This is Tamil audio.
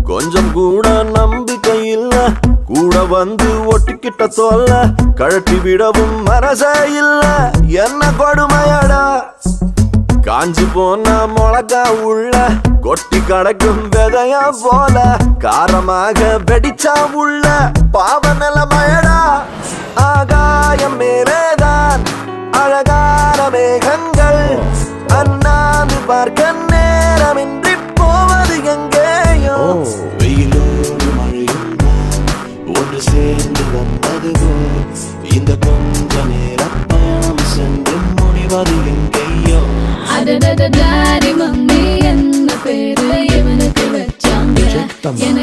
கொஞ்சம் கூட நம்பிக்கை இல்ல, கூட வந்து ஒட்டிக்கிட்ட சொல்ல கழட்டி விடவும் மனசே இல்ல. என்ன கொடுமையடா, காஞ்சி போன மிளகா உள்ள கொட்டி கடக்கும் விதையா போல காரமாக வெடிச்சா உள்ள பாவ நிலைமையடா. ஆகாயம் மேலேதான் அழகான மேகங்கள், அண்ணாந்து பார்க்க நேரமின்றி போவது எங்கேயோ. வெயிலோடு மழையும் ஒன்று சேர்ந்து வந்தது போல் இந்த கொஞ்ச நேரம் பயணம் சென்று முடிவது எங்கேயோ. டாடி மம்மி என்ன பேரு இவனுக்கு வச்சாங்க, என